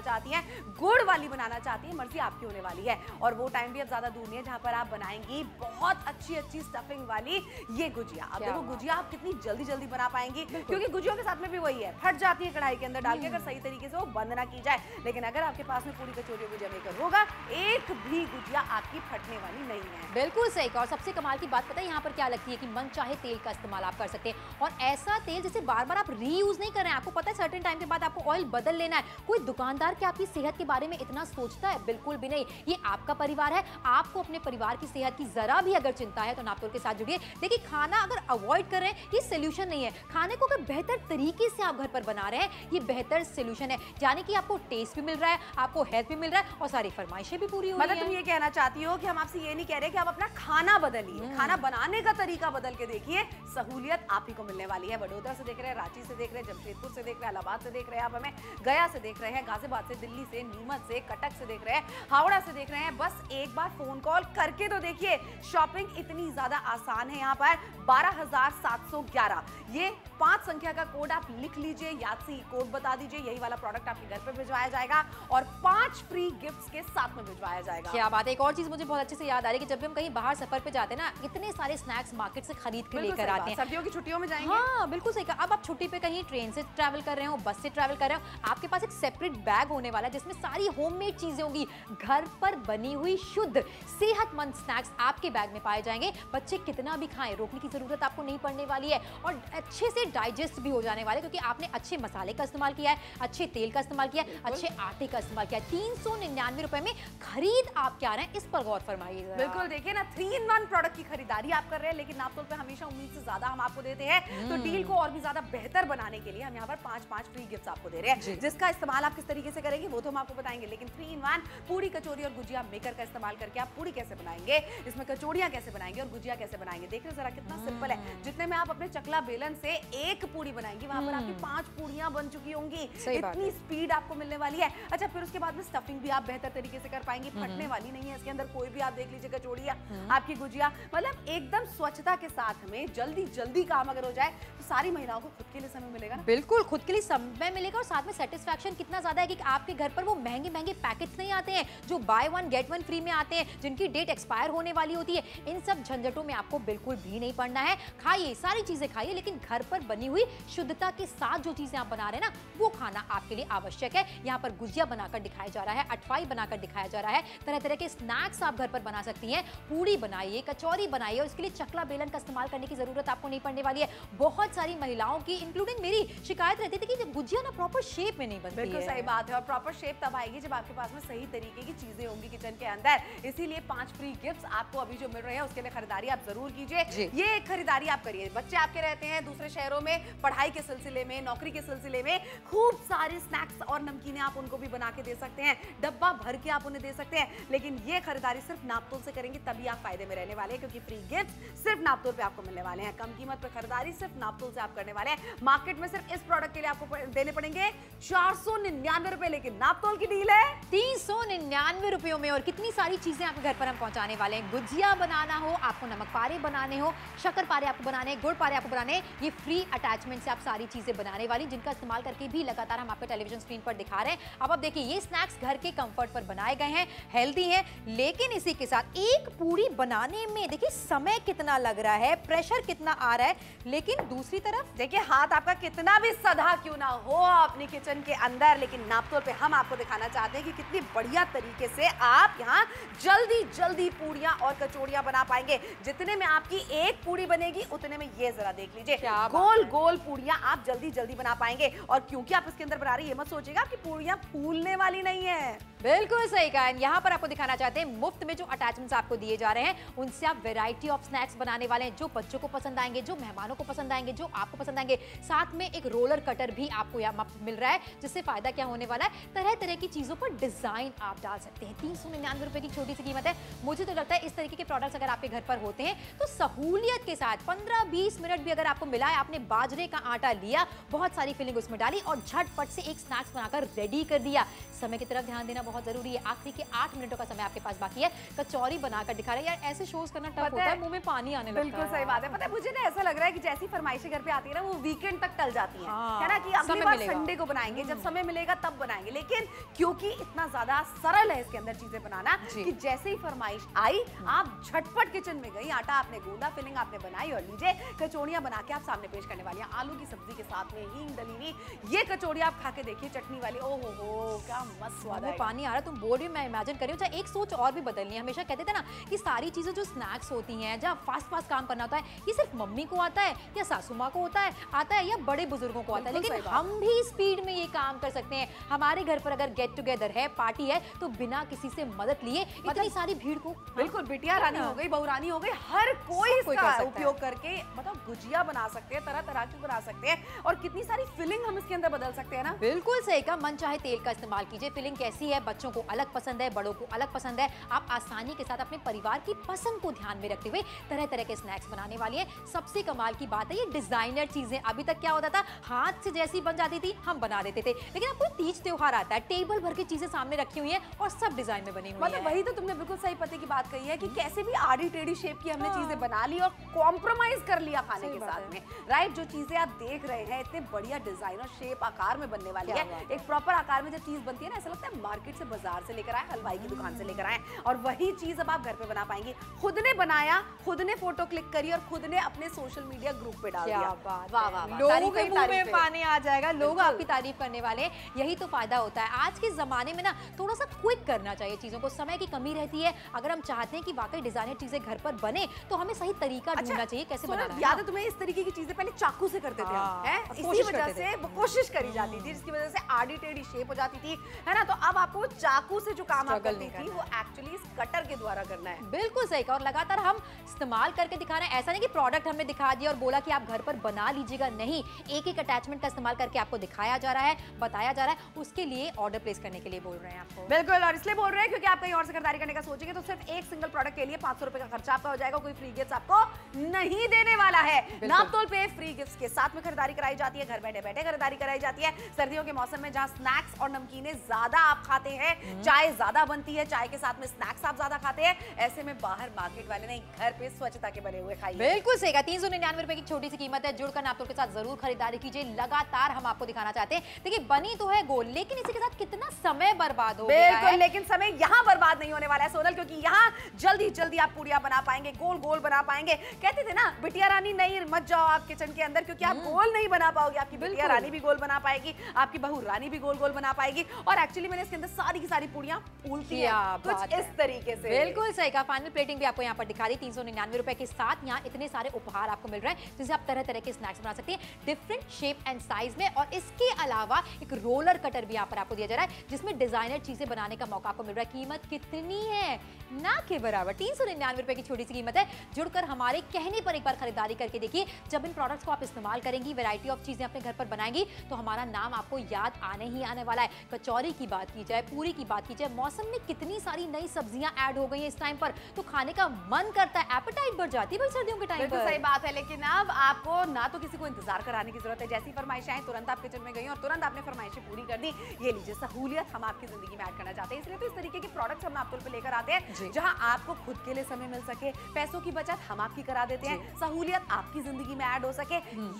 चाहती हैं, गुड़ वाली बनाना चाहती हैं, मर्जी आपकी होने वाली है। और वो टाइम भी अब ज्यादा दूर नहीं है जहां पर आप बनाएंगी बहुत अच्छी अच्छी स्टफिंग वाली ये गुजिया। अब देखो गुजिया आप कितनी जल्दी जल्दी बना पाएंगी, क्योंकि गुजियों के साथ में भी वही है, फट जाती है कढ़ाई के अंदर डाल के, अगर सही तरीके से वो बंद ना की जाए। लेकिन अगर आपके पास में पूरी कचौरी गुजिया मेकर होगा, एक भी गुजिया आपकी फटने वाली नहीं है। बिल्कुल सही कहा। और सबसे कमाल की बात पता है यहाँ पर क्या लगती है कि मन चाहे तेल का इस्तेमाल आप कर सकते हैं, और ऐसा तेल जिसे बार बार आप रीयूज नहीं कर रहे हैं। आपको पता है सर्टेन टाइम के बाद आपको ऑयल बदल लेना है। कोई दुकानदार क्या आपकी सेहत के बारे में इतना सोचता है? बिल्कुल भी नहीं। ये आपका परिवार है, आपको अपने परिवार की सेहत की जरा भी अगर चिंता है तो नापतोल के साथ जुड़िए। देखिए खाना अगर अवॉइड कर रहे हैं ये सोल्यूशन नहीं है, खाने को अगर बेहतर तरीके से आप घर पर बना रहे हैं ये बेहतर सोल्यूशन है। यानी कि आपको टेस्ट भी मिल रहा है, आपको हेल्थ भी मिल रहा है, और सारी फरमाइशें भी पूरी हो रही हैं। मतलब तुम ये कहना चाहती हो कि हम आपसे ये नहीं कह रहे कि आप अपना खाना बदलिए, खाना बनाने का तरीका बदल के देखिए, सहूलियत आप ही को मिलने वाली है। वडोदरा से देख रहे हैं, रांची से देख रहे हैं, जमशेदपुर से देख रहे हैं, इलाहाबाद से देख रहे हैं, आप हमें गया से देख रहे हैं, गाजियाबाद से, दिल्ली से, नीमच से, कटक से देख रहे हैं, हावड़ा से देख रहे हैं, बस एक बार फोन कॉल करके तो देखिए। शॉपिंग इतनी ज्यादा आसान है यहाँ पर। 12,711 ये 5 संख्या का कोड आप लिख लीजिए, याद से कोड बता दीजिए, यही वाला प्रोडक्ट आपके घर पर भिजवाया जाएगा और 5 फ्री गिफ्ट्स के साथ में भिजवाया जाएगा। क्या बात है। एक और चीज मुझे बहुत अच्छे से याद आ रही है कि जब भी हम कहीं बाहर सफर पे जाते हैं ना, इतने सारे स्नैक्स मार्केट से खरीद के लेकर आते हैं। सर्दियों की छुट्टियों में जाएंगे। हाँ बिल्कुल सही कहा। अब आप छुट्टी पे कहीं ट्रेन से ट्रैवल कर रहे हो, बस से ट्रैवल कर रहे हो, आपके पास एक सेपरेट बैग होने वाला है जिसमें सारी होममेड चीजें होंगी, घर पर बनी हुई शुद्ध सेहतमंद स्नैक्स आपके बैग में पाए जाएंगे। बच्चे कितना भी खाएं, रोकने की जरूरत आपको नहीं पड़ने वाली है, और अच्छे से डाइजेस्ट भी हो जाने वाले, क्योंकि आपने अच्छे मसाले का इस्तेमाल किया है, अच्छे तेल का इस्तेमाल किया है, अच्छे आटे का इस्तेमाल किया है। 399 रुपए में खरीद आप क्या रहे हैं, इस पर गौर फरमाइए। बिल्कुल, देखिए ना 3-in-1 प्रोडक्ट की खरीदारी आप कर रहे हैं, लेकिन नापतोल पे हमेशा उम्मीद से ज्यादा हम आपको देते हैं। तो डील को और भी ज्यादा बेहतर बनाने के लिए हम यहाँ पर 5 फ्री गिफ्ट्स आपको दे रहे हैं, जिसका इस्तेमाल आप किस तरीके से करेंगे वो तो हम आपको बताएंगे। लेकिन 3-in-1 पूरी कचौरी और गुजिया मेकर का इस्तेमाल करके आप पूरी कैसे बनाएंगे, इसमें कचौड़ियां कैसे बनाएंगे और गुजिया कैसे बनाएंगे, देख रहे जरा कितना सिंपल है। जितने में आप अपने चकला बेलन से एक पूरी बनाएंगी, वहां पर आपकी 5 पूड़ियां बन चुकी होंगी। इतनी स्पीड आपको मिलने वाली है। अच्छा, फिर उसके बाद में स्टफिंग भी आप बेहतर तरीके से कर पाएंगी, फटने वाली नहीं है इसके अंदर कोई भी। आप देख लीजिए कचौड़ियां, आपकी गुजिया, मतलब एकदम स्वच्छता के साथ में जल्दी जल्दी काम अगर हो जाए तो सारी महिलाओं को खुद के लिए समय मिलेगा ना। बिल्कुल, खुद के लिए समय मिलेगा, और साथ में सेटिस्फैक्शन कितना ज्यादा है कि आपके घर पर वो महंगे महंगे पैकेट्स नहीं आते हैं जो बाय 1 गेट 1 फ्री में आते हैं, जिनकी डेट एक्सपायर होने वाली होती है। इन सब झंझटों में आपको बिल्कुल भी नहीं पड़ना है। खाइए, सारी चीजें खाइए, लेकिन घर पर बनी हुई शुद्धता के साथ जो चीजें आप बना रहे हैं ना, वो खाना आपके लिए आवश्यक है। यहाँ पर गुजिया बनाकर दिखाया जा रहा है, अठवाई बनाकर दिखाया जा रहा है, तरह तरह के स्नैक्स आप घर पर बना सकती हैं। पूड़ी बनाइए, कचौरी बनाइए, और इसके लिए चकला बेलन का इस्तेमाल करने की जरूरत आपको नहीं पड़ने वाली है। बहुत सारी महिलाओं की इंक्लूडिंग मेरी शिकायत रहती थी कि गुजिया ना प्रॉपर शेप में नहीं बनती है। बिल्कुल सही बात है, और प्रॉपर शेप तब आएगी जब आपके पास में सही तरीके की चीजें होंगी किचन के अंदर। इसीलिए 5 फ्री गिफ्ट्स आपको अभी जो मिल रहे हैं उसके लिए खरीदारी आप जरूर कीजिए। ये खरीदारी आप करिए। बच्चे आपके रहते हैं दूसरे शहरों में, पढ़ाई के सिलसिले में, नौकरी के सिलसिले में, खूब सारे स्नैक्स और नमकीनें आप उनको भी बना के दे सकते हैं, डब्बा भर के आप उन्हें दे सकते हैं। लेकिन ये खरीदारी सिर्फ नापतोल से करेंगे तभी आप फायदे में रहने वाले हैं, क्योंकि फ्री गिफ्ट सिर्फ नापतोल पे आपको मिलने वाले हैं। कम कीमत पे खरीदारी सिर्फ नापतोल से आप करने वाले हैं। मार्केट में सिर्फ इस प्रोडक्ट के लिए आपको देने पड़ेंगे 499 रुपए, लेकिन नापतोल की डील है 399 रुपयों में। और कितनी सारी चीजें आपके घर पर हम पहुंचाने वाले हैं। गुजिया बनाना हो, आपको नमक पारे बनाने हो, शक्कर पारे आपको बनाने, गुड़ पारे आपको बनाने, ये फ्री अटैचमेंट से आप सारी चीजें बनाने वाली, जिनका इस्तेमाल करके भी लगातार हम आपके टेलीविजन स्क्रीन पर दिखा रहे हैं। अब देखिए ये स्नैक्स घर के कंफर्ट पर बनाए गए हैं, हेल्दी हैं, लेकिन इसी के साथ एक पूरी बनाने में देखिए समय कितना लग रहा है, प्रेशर कितना आ रहा है, लेकिन दूसरी तरफ देखिए हाथ आपका कितना भी सधा क्यों ना हो अपनी किचन के अंदर, लेकिन नापतोल पे हम आपको दिखाना चाहते हैं कि कितनी बढ़िया तरीके से आप यहाँ जल्दी जल्दी पूड़ियां और कचौड़ियां बना पाएंगे। जितने में आपकी एक पूड़ी बनेगी उतने में ये जरा देख लीजिए, गोल गोल पूड़ियां आप जल्दी जल्दी बना पाएंगे। और क्योंकि आप इसके अंदर बना रही है, ये मत सोचिएगा कि पूड़ियां फूलने वाली नहीं है। बिल्कुल सही कहा। यहाँ पर आपको दिखाना चाहते हैं मुफ्त में जो अटैचमेंट्स आपको दिए जा रहे हैं उनसे आप वैरायटी ऑफ स्नैक्स बनाने वाले हैं, जो बच्चों को पसंद आएंगे, जो मेहमानों को पसंद आएंगे, जो आपको पसंद आएंगे। साथ में एक रोलर कटर भी आपको यहाँ मिल रहा है, जिससे फायदा क्या होने वाला है, तरह तरह की चीजों पर डिजाइन आप डाल सकते हैं। 399 रुपए की छोटी सी कीमत है। मुझे तो लगता है इस तरीके के प्रोडक्ट्स अगर आपके घर पर होते हैं तो सहूलियत के साथ 15-20 मिनट भी अगर आपको मिला है, आपने बाजरे का आटा लिया, बहुत सारी फिलिंग उसमें डाली और झटपट से एक स्नैक्स बनाकर रेडी कर दिया। समय की तरफ ध्यान देना बहुत जरूरी है। आखिरी के 8 मिनटों का समय आपके पास बाकी है। कचौरी बनाकर दिखा रहे हैं यार, ऐसे शोज करना टफ होता है, मुंह में पानी आने लगता है। बिल्कुल सही बात है। पता है मुझे ना ऐसा लग रहा है कि जैसी फरमाइशें घर पे आती है ना, वो वीकेंड तक टल जाती है, है ना, कि अगली बार संडे को बनाएंगे, जब समय मिलेगा तब बनाएंगे। लेकिन क्योंकि इतना ज्यादा सरल है इसके अंदर चीजें बनाना कि जैसे ही फरमाइश आई आप झटपट किचन में गई, आटा आपने गूंदा, फिलिंग आपने बनाई और लीजिए कचौड़ियां बना के आप सामने पेश करने वाली हैं। आलू की सब्जी के साथ में हींग डली हुई ये कचौड़ियां आप खा के देखिए, चटनी वाली, ओहो हो क्या मस्त स्वाद है। पानी आ रहा है, तुम बोल रही हो, मैं इमेजिन कर रही हूं। अच्छा एक सोच और भी बदलनी है। हमेशा कहते थे ना कि सारी चीजें जो स्नैक्स होती हैं, जहाँ फास्ट फास्ट काम करना होता है, ये सिर्फ मम्मी को आता है या सासू माँ को आता है या बड़े बुजुर्गों को आता है, लेकिन हम भी स्पीड में ये काम कर सकते हैं। हमारे घर पर अगर गेट टुगेदर है, पार्टी है, तो बिना किसी से मदद लिए इतनी सारी भीड़ को बिल्कुल बिटिया रानी हो गई, बहू रानी हो गई, हर कोई इसका उपयोग करके मतलब गुजिया बना सकते हैं, तरह तरह की बना सकते हैं और कितनी सारी फिलिंग हम इसके अंदर बदल सकते हैं ना। बिल्कुल सही कहा। मन चाहे तेल का इस्तेमाल कीजिए। फिलिंग कैसी है, बच्चों को अलग पसंद है, बड़ों को अलग पसंद है। आप आसानी के साथ अपने परिवार की पसंद को ध्यान में रखते हुए तरह तरह के स्नैक्स बनाने वाली है। सबसे कमाल की बात है ये डिजाइनर चीजें। अभी तक क्या होता था, हाथ से जैसी बन जाती थी हम बना देते थे, लेकिन अब कोई तीज त्योहार आता है, टेबल भर की चीजें सामने रखी हुई है और सब डिजाइन में बनी हुई है। मतलब वही तो तुमने बिल्कुल सही पते की बात कही है कि कैसे भी आड़ी टेढ़ी शेप की हमने चीजें बना ली और कॉम्प्रोमाइज कर लिया खाने के साथ में, राइट। जो चीजें आप देख रहे हैं इतने बढ़िया डिजाइन और शेप आकार में बनने वाली है, एक प्रॉपर आकार में जब चीज बनती है ना, ऐसा लगता है मार्केट से, बाजार से लेकर आए, हलवाई की दुकान से लेकर आए, और वही चीज अब आप घर पे बना पाएंगे। खुद ने बनाया, खुद ने फोटो क्लिक करी और खुद ने अपने सोशल मीडिया ग्रुप पे डाल दिया। वाह वाह, लोगों के मुंह में पानी आ जाएगा, लोग आपकी तारीफ करने वाले हैं। यही तो फायदा होता है आज के जमाने में ना, थोड़ा सा क्विक करना चाहिए चीजों को। समय की कमी रहती है। अगर हम चाहते हैं कि वाकई डिजाइनर चीजें घर पर बने तो हमें सही तरीका ढूंढना चाहिए कैसे बनाना है। याद है तुम्हें इस तरीके की चीजें पहले चाकू से करते थे हम, हैं? इसी वजह से वो कोशिश करी जाती थी, जिसकी वजह से आड़ी टेढ़ी शेप हो जाती थी, है ना। तो अब आपको चाकू से जो काम आप करती थी वो एक्चुअली इस कटर के द्वारा करना है। बिल्कुल सही कहा। और लगातार हम इस्तेमाल करके दिखा रहे हैं। ऐसा नहीं कि प्रोडक्ट हमने दिखा दिया और बोला कि आप घर पर बना लीजिएगा, नहीं, एक एक अटैचमेंट का इस्तेमाल करके आपको दिखाया जा रहा है, बताया जा रहा है। उसके लिए ऑर्डर प्लेस करने के लिए बोल रहे हैं आपको। बिल्कुल, और इसलिए बोल रहे हैं क्योंकि आप कहीं और से खरीदारी करने का सोचेंगे तो सिर्फ एक सिंगल प्रोडक्ट के लिए 500 रुपए का खर्चा आपका हो जाएगा। कोई फ्री गिफ्ट आपको नहीं देने वाला है। नापतोल पे फ्री गिफ्ट्स के साथ में खरीदारी कराई जाती है, घर बैठे बैठे खरीदारी कराई जाती है। सर्दियों के मौसम में जहां स्नैक्स और नमकीनें ज्यादा आप खाते हैं, चाय ज्यादा बनती है, चाय के साथ में स्नैक्स आप ज्यादा खाते हैं, ऐसे में बाहर मार्केट वाले नहीं, घर पे स्वच्छता के बने हुए खाइए। बिल्कुल सही कहा। 399 रुपए की छोटी सी कीमत है। जुड़कर नापतोल के साथ जरूर खरीदारी कीजिए। लगातार हम आपको दिखाना चाहते हैं। देखिए बनी तो है गोल, लेकिन इसी के साथ कितना समय बर्बाद हो गया है। बिल्कुल, लेकिन समय यहाँ बर्बाद नहीं होने वाला है सोनल, क्योंकि यहाँ जल्दी जल्दी आप पूड़ियां बना पाएंगे, गोल गोल बना पाएंगे। कहते थे ना बिटिया रानी नहीं मत जाओ आप किचन के अंदर, क्योंकि आप गोल नहीं बना पाओगे। आपकी बिटिया रानी भी गोल बना पाएगी, आपकी बहू रानी भी गोल गोल बना पाएगी। और एक्चुअली मैंने इसके अंदर सारी की सारी पूड़ियां फूलती हैं कुछ इस तरीके से। बिल्कुल सही कहा। फाइनल प्लेटिंग भी आपको यहाँ पर दिखा दी। 399 रुपए के साथ यहाँ इतने सारे उपहार आपको मिल रहे हैं, जिससे आप तरह तरह के स्नैक्स बना सकते हैं, डिफरेंट शेप एंड साइज में। और इसके अलावा एक रोलर कटर भी यहाँ पर आपको दिया जा रहा है, जिसमें डिजाइनर चीजें बनाने का मौका आपको मिल रहा है। कीमत कितनी है, ना के बराबर, 399 रुपए की छोटी सी कीमत है। जुड़कर हमारे कहने पर एक बार खरीदारी करके देखिए। जब इन प्रोडक्ट्स को आप इस्तेमाल करेंगी, वैरायटी ऑफ चीजें अपने घर पर बनाएंगी, तो हमारा नाम आपको याद आने ही आने वाला है। कचौरी की बात की जाए, पूरी की बात की जाए, मौसम में कितनी सारी नई सब्जियां ऐड हो गई हैं इस टाइम पर, तो खाने का मन करता है, एपेटाइट बढ़ जाती है भाई सर्दियों के टाइम पर। सही बात है, लेकिन अब आपको ना तो किसी को इंतजार कराने की जरूरत है। जैसी फरमाइशें आई तुरंत आप किचन में गई और तुरंत आपने फरमाइशें पूरी कर दी। ये लीजिए सहूलियत हम आपकी जिंदगी में ऐड करना चाहते हैं, इसलिए तो इस तरीके के प्रोडक्ट्स हम नापतोल पे लेकर आते हैं, जहां आपको खुद के लिए समय मिल सके, पैसों की बचत हम आपकी करा देते हैं, सहूलियत आपकी जिंदगी में ऐड हो सके।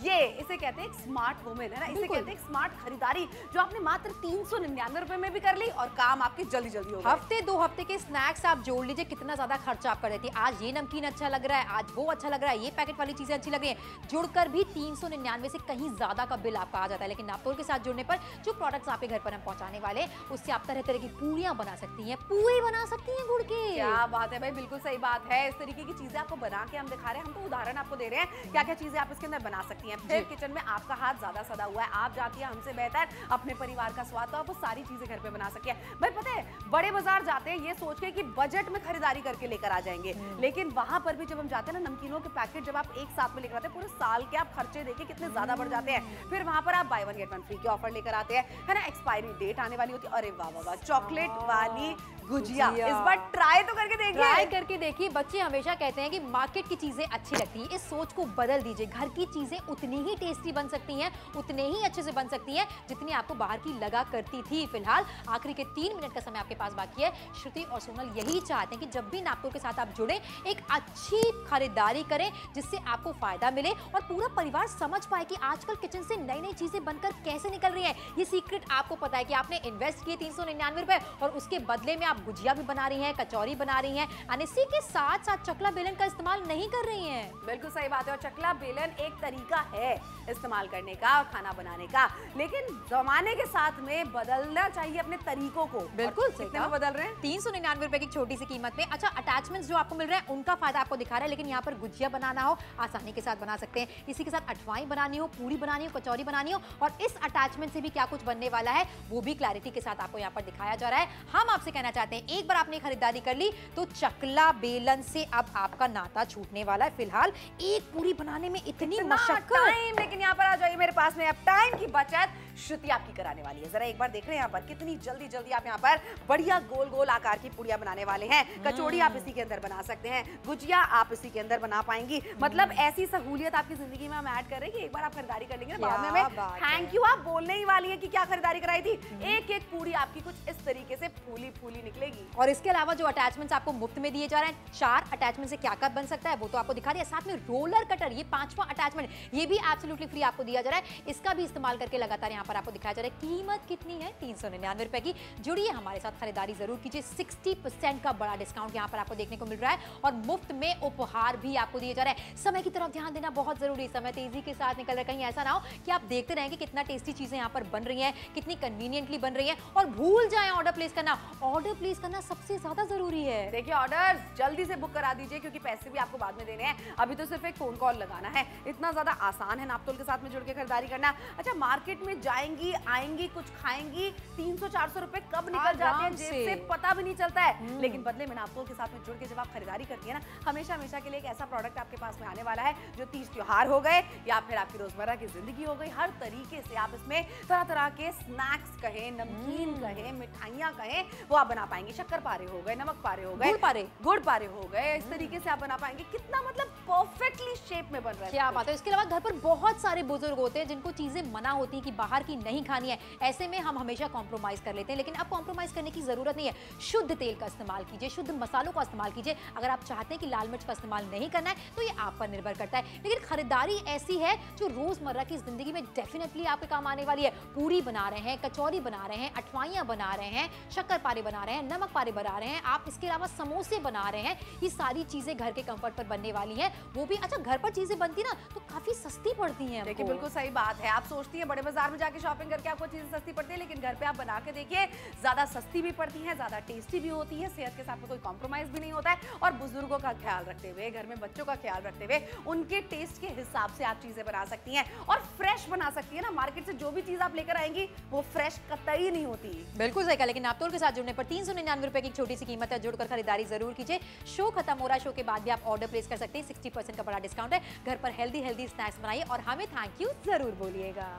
ये इसे कहते हैं स्मार्ट वुमेन, है ना, इसे कहते हैं एक स्मार्ट खरीदारी जो आपने मात्र 399 रुपए में भी कर ली और काम आपके जल्दी जल्दी हो गए। हफ्ते 2 हफ्ते के स्नैक्स आप जोड़ लीजिए, कितना ज्यादा खर्चा आप कर रहे थे। आज ये नमकीन अच्छा लग रहा है, आज वो अच्छा लग रहा है, ये पैकेट वाली चीजें अच्छी लग रही है, जुड़कर भी 399 से कहीं ज्यादा का बिल आपका आ जाता है। लेकिन नापतोल के साथ जुड़ने पर जो प्रोडक्ट्स आपके घर पर हम पहुंचाने वाले, उससे आप तरह तरह की पूरियां बना सकती हैं, पूरी बना सकती हैं गुड़ के। क्या बात है भाई, बिल्कुल सही बात है। इस तरीके की चीजें आपको बना के हम दिखा रहे हैं, हम तो उदाहरण आपको दे रहे हैं क्या क्या चीजें आप इसके अंदर बना सकती हैं। फिर किचन में आपका हाथ ज्यादा सदा हुआ है, आप जाती है हमसे बेहतर अपने परिवार का स्वाद, तो आप वो सारी चीजें घर पे बना सकती हैं। भाई पता है, बड़े बाजार जाते हैं ये सोच के कि बजट में खरीदारी करके लेकर आ जाएंगे, लेकिन वहां पर भी जब हम जाते हैं ना, नमकीनों के पैकेट जब आप एक साथ में लेकर आते हैं, पूरे साल के आप खर्चे देखिए कितने ज्यादा बढ़ जाते हैं। फिर वहां पर आप by one get one free के ऑफर लेकर आते हैं, है ना, एक्सपायरी डेट आने वाली होती है। अरे वाह वाह वाह, चॉकलेट वाली गुजिया इस बार ट्राई तो करके देखिए। ट्राई करके देखिए। बच्चे हमेशा कहते हैं कि मार्केट की चीजें अच्छी लगती हैं, इस सोच को बदल दीजिए। घर की चीजें उतनी ही टेस्टी बन सकती हैं, उतने ही अच्छे से बन सकती हैं जितनी आपको बाहर की लगा करती थी। फिलहाल आखिरी के 3 मिनट का समय आपके पास बाकी है। श्रुति और सोनल यही चाहते हैं कि जब भी नापतोल के साथ आप जुड़े, एक अच्छी खरीदारी करें जिससे आपको फायदा मिले और पूरा परिवार समझ पाए कि आजकल किचन से नई नई चीजें बनकर कैसे निकल रही हैं। ये सीक्रेट आपको पता है कि आपने इन्वेस्ट किए 399 रुपए और उसके बदले में आप गुजिया भी बना रही हैं, कचौरी बना रही हैं, और इसी के साथ साथ चकला बेलन का इस्तेमाल नहीं कर रही हैं। बिल्कुल सही बात है। और चकला बेलन एक तरीका है इस्तेमाल करने का और खाना बनाने का, लेकिन जमाने के साथ में बदलना चाहिए अपने तरीकों को। बिल्कुल कितने में बदल रहे हैं? 399 रुपए की छोटी सी कीमत में। अच्छा, अटैचमेंट्स जो आपको मिल रहे हैं उनका फायदा आपको दिखा रहा है, लेकिन यहाँ पर गुजिया बनाना हो आसानी के साथ बना सकते हैं। इसी के साथ अठवाई बनानी हो, पूरी बनानी हो, कचौरी बनानी हो, और इस अटैचमेंट से भी क्या कुछ बनने वाला है वो भी क्लैरिटी के साथ आपको यहाँ पर दिखाया जा रहा है। हम आपसे कहना चाहते हैं, एक बार आपने खरीदारी कर ली तो चकला बेलन से अब आपका नाता छूटने वाला है। फिलहाल एक पूरी बनाने में इतनी मशक्कत, लेकिन यहाँ पर आ जाइए मेरे पास में, अब टाइम की बचत श्रुति आपकी कराने वाली है। जरा एक बार देख रहे हैं यहाँ पर कितनी जल्दी जल्दी आप यहाँ पर बढ़िया गोल गोल आकार की पुड़िया बनाने वाले हैं। कचौड़ी आप इसी के अंदर बना सकते हैं, गुजिया आप इसी के अंदर बना पाएंगी। मतलब ऐसी सहूलियत आपकी जिंदगी में हम ऐड कर रहे हैं कि एक बार आप खरीदारी कर लेंगे, बाद में थैंक यू आप बोलने ही वाली है कि क्या खरीदारी कराई थी। एक एक पूरी आपकी कुछ इस तरीके से फूली फूली निकलेगी। और इसके अलावा जो अटैचमेंट्स आपको मुफ्त में दिए जा रहे हैं, 4 अटैचमेंट से क्या क्या बन सकता है वो तो आपको दिखा रही है। साथ में रोलर कटर, ये 5वां अटैचमेंट, ये भी एब्सोल्युटली फ्री आपको दिया जा रहा है। इसका भी इस्तेमाल करके लगातार यहाँ पर आपको दिखाया जा रहा है। कीमत कितनी है? 399 रुपए की। जुड़िए हमारे साथ, खरीदारी जरूर कीजिए। 60% का बड़ा डिस्काउंट यहाँ पर आपको देखने को मिल रहा है और मुफ्त में उपहार भी आपको दिए जा रहे हैं। समय की तरफ ध्यान देना बहुत जरूरी है, समय तेजी के साथ निकल रहा है। कहीं ऐसा ना हो कि आप देखते रहेंगे कितना टेस्टी चीजें यहाँ पर बन रही हैं, कितनी कन्वीनियंटली बन रही हैं, और भूल जाएं ऑर्डर प्लेस करना। ऑर्डर प्लेस करना सबसे ज्यादा जरूरी है। देखिए, ऑर्डर जल्दी से बुक करा दीजिए क्योंकि पैसे भी आपको बाद में देने हैं। अभी तो सिर्फ एक फोन कॉल लगाना है। इतना ज्यादा आसान है नापतोल के साथ में जुड़ के खरीदारी करना। अच्छा, मार्केट में जाएंगी, आएंगी, कुछ खाएंगी, 300-400 रुपए कब निकल जाते हैं जेब से पता भी नहीं चलता है। लेकिन बदले में नापतोल के साथ में जुड़ के जब आप खरीदारी करती है ना, हमेशा हमेशा के लिए एक ऐसा प्रोडक्ट आपके पास में आने वाला है जो तीज त्योहार हो गए या फिर आपकी रोजमर्रा की जिंदगी हो गई, हर तरीके से आप इसमें तरह तरह के स्नैक्स कहें, नमकीन कहें, मिठाइयां कहें, वो आप बना पाएंगे। शक्कर पारे हो गए, नमक पारे हो गए, गुड़ पारे हो गए, इस तरीके से आप बना पाएंगे। कितना मतलब परफेक्टली शेप में बन रहा है। क्या बात है। इसके अलावा घर पर बहुत सारे बुजुर्ग होते हैं जिनको चीजें मना होती है कि बाहर की नहीं खानी है। ऐसे में हम हमेशा कॉम्प्रोमाइज कर लेते हैं, लेकिन अब कॉम्प्रोमाइज करने की जरूरत नहीं है। शुद्ध तेल का इस्तेमाल कीजिए, शुद्ध मसालों का इस्तेमाल कीजिए। अगर आप चाहते हैं कि लाल मिर्च का इस्तेमाल नहीं करना है तो ये आप पर निर्भर करता है। लेकिन खरीदारी ऐसी है जो रोजमर्रा की जिंदगी में डेफिनेटली आपके काम आने वाली है। पूरी बना रहे हैं, कचौरी बना रहे हैं, अठवाइयां बना रहे हैं, शक्कर पारे बना रहे हैं, नमक पारे बना रहे हैं, आप इसके अलावा समोसे बना रहे हैं। ये सारी चीजें घर के कंफर्ट पर बनने वाली हैं, वो भी। अच्छा, घर पर चीजें बनती ना तो काफी सस्ती पड़ती हैं। देखिए, बिल्कुल सही बात है। आप सोचती हैं बड़े बाजार में जाके शॉपिंग करके आपको चीजें सस्ती पड़ती है, लेकिन घर पे आप बना के देखिए, ज्यादा सस्ती भी पड़ती है, ज्यादा टेस्टी भी होती है, सेहत के साथ में कोई कॉम्प्रोमाइज भी नहीं होता है, और बुजुर्गों का ख्याल रखते हुए, घर में बच्चों का ख्याल रखते हुए, उनके टेस्ट के हिसाब से आप चीजें बना सकती हैं और फ्रेश बना सकती है ना। मार्केट से जो भी चीज आप लेकर आएंगी वो फ्रेश कतई नहीं होती। बिल्कुल सही कहा। लेकिन नापतोल के साथ जुड़ने पर 399 रुपए की छोटी सी कीमत है, जुड़कर खरीदारी जरूर कीजिए। शो खत्म हो रहा है, शो के बाद भी आप ऑर्डर प्लेस कर सकते हैं। 60% का बड़ा डिस्काउंट है। घर पर हेल्दी स्नैक्स बनाइए और हमें थैंक यू जरूर बोलिएगा।